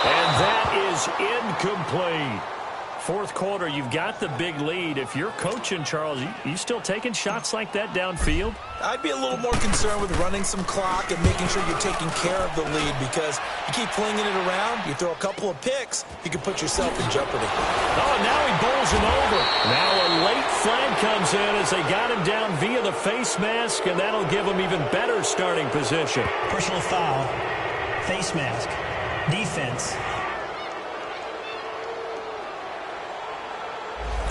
And that is incomplete. 4th quarter, you've got the big lead. If you're coaching, Charles, you still taking shots like that downfield? I'd be a little more concerned with running some clock and making sure you're taking care of the lead because you keep flinging it around, you throw a couple of picks, you can put yourself in jeopardy. Oh, now he bowls him over. Now a late flag comes in as they got him down via the face mask, and that'll give him even better starting position. Personal foul, face mask, defense.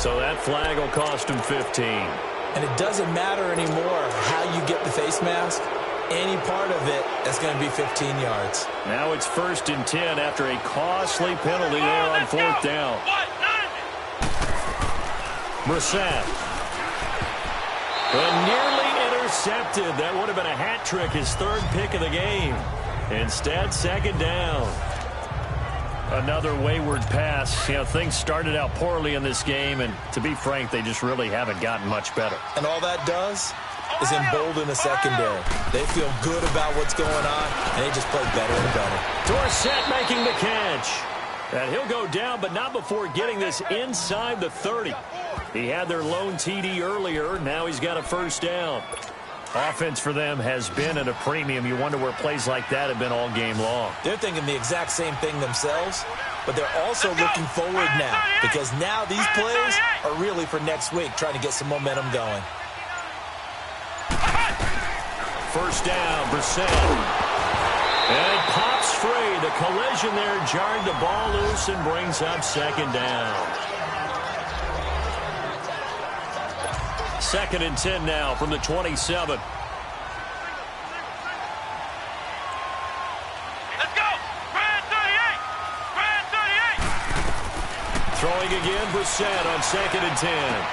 So that flag will cost him 15. And it doesn't matter anymore how you get the face mask. Any part of it is going to be 15 yards. Now it's 1st and 10 after a costly penalty there on 4th down. Brissett. And nearly intercepted. That would have been a hat trick, his 3rd pick of the game. Instead, 2nd down. Another wayward pass. You know, things started out poorly in this game, and to be frank, they just really haven't gotten much better. And all that does is embolden the secondary. They feel good about what's going on, and they just play better and better. Dorsett making the catch. And he'll go down, but not before getting this inside the 30. He had their lone TD earlier. Now he's got a 1st down. Offense for them has been at a premium. You wonder where plays like that have been all game long. They're thinking the exact same thing themselves, but they're also looking forward now because now these plays are really for next week, trying to get some momentum going. First down, Brissett. And it pops free. The collision there jarred the ball loose and brings up second down. 2nd and 10 now from the 27. Let's go! Brand 38! Brand 38! Throwing again, Brissett on 2nd and 10.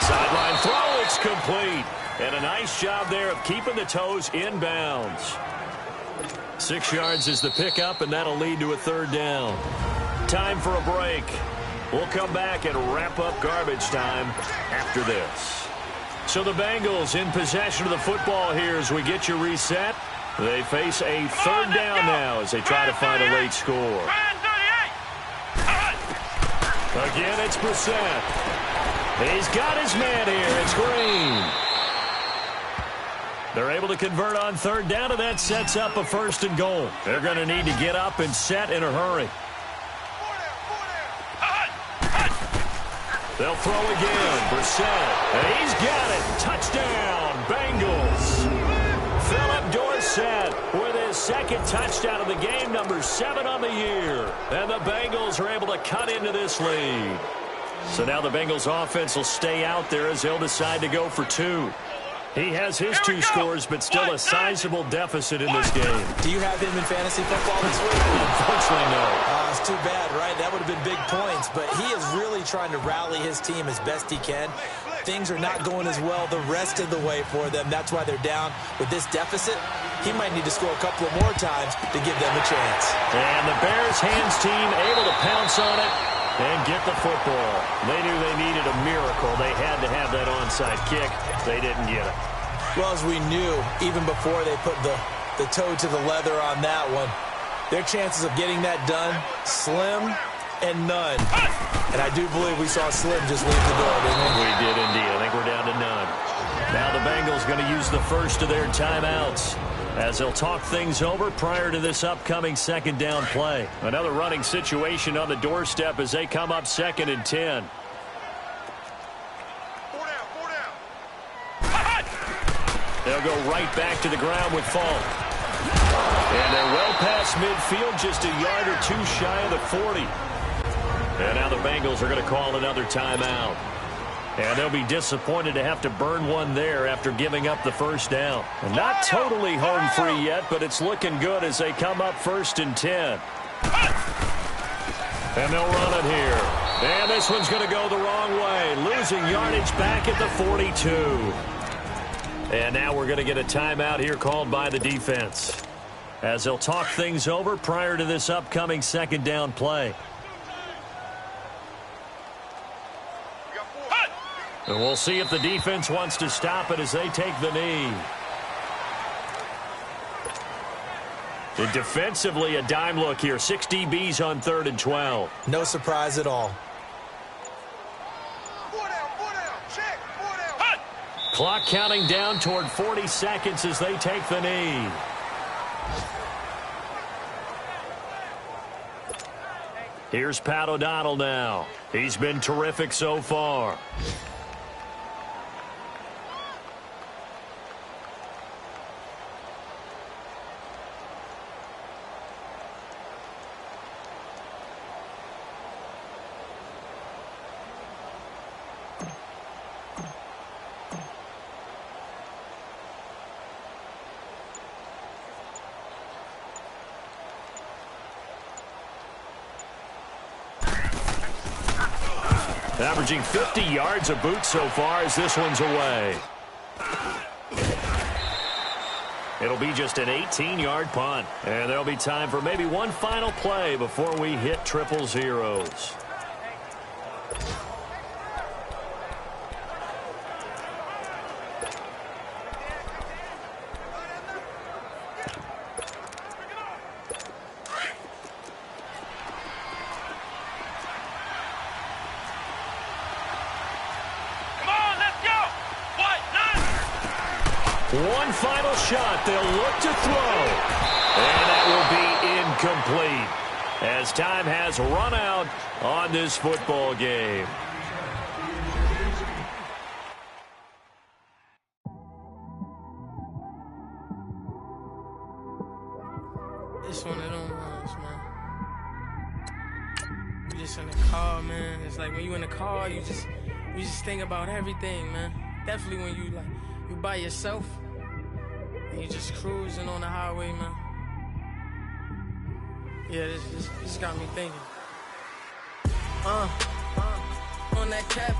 Sideline throw, it's complete. And a nice job there of keeping the toes inbounds. 6 yards is the pickup, and that'll lead to a 3rd down. Time for a break. We'll come back and wrap up garbage time after this. So the Bengals in possession of the football here as we get you reset. They face a 3rd down now as they try to find a late score. Again, it's Brissett. He's got his man here. It's Green. They're able to convert on 3rd down, and that sets up a 1st and goal. They're going to need to get up and set in a hurry. They'll throw again. Brissett. And he's got it. Touchdown, Bengals. Philip Dorsett with his 2nd touchdown of the game, number 7 on the year. And the Bengals are able to cut into this lead. So now the Bengals offense will stay out there as they'll decide to go for 2. He has his 2 scores, but still a sizable deficit in this game. Do you have him in fantasy football this week? Unfortunately, no. It's too bad, right? That would have been big points, but he is really trying to rally his team as best he can. Things are not going as well the rest of the way for them. That's why they're down with this deficit. He might need to score a couple of more times to give them a chance. And the Bears hands team able to pounce on it and get the football. They knew they needed a miracle. They had to have that onside kick. They didn't get it. Well, as we knew, even before they put the toe to the leather on that one, their chances of getting that done, slim and none. And I do believe we saw Slim just leave the door, didn't we? We did indeed. I think we're down to none. Now the Bengals going to use the first of their timeouts as they'll talk things over prior to this upcoming 2nd down play. Another running situation on the doorstep as they come up 2nd and 10. They'll go right back to the ground with Falk. And they're well past midfield, just a yard or 2 shy of the 40. And now the Bengals are going to call another timeout. And they'll be disappointed to have to burn one there after giving up the 1st down. And not totally home free yet, but it's looking good as they come up 1st and 10. And they'll run it here. And this one's going to go the wrong way, losing yardage back at the 42. And now we're going to get a timeout here called by the defense as they'll talk things over prior to this upcoming 2nd down play. And we'll see if the defense wants to stop it as they take the knee. And defensively, a dime look here. 6 DBs on 3rd and 12. No surprise at all. Clock counting down toward 40 seconds as they take the knee. Here's Pat O'Donnell now. He's been terrific so far. Averaging 50 yards a boot so far as this one's away. It'll be just an 18-yard punt. And there'll be time for maybe one final play before we hit triple zeros. One final shot. They'll look to throw. And that will be incomplete as time has run out on this football game. It's one of them ones, man. You just in the car, man. It's like when you in the car, you just think about everything, man. Definitely when you by yourself and you just cruising on the highway, man. Yeah, this got me thinking. On that cap.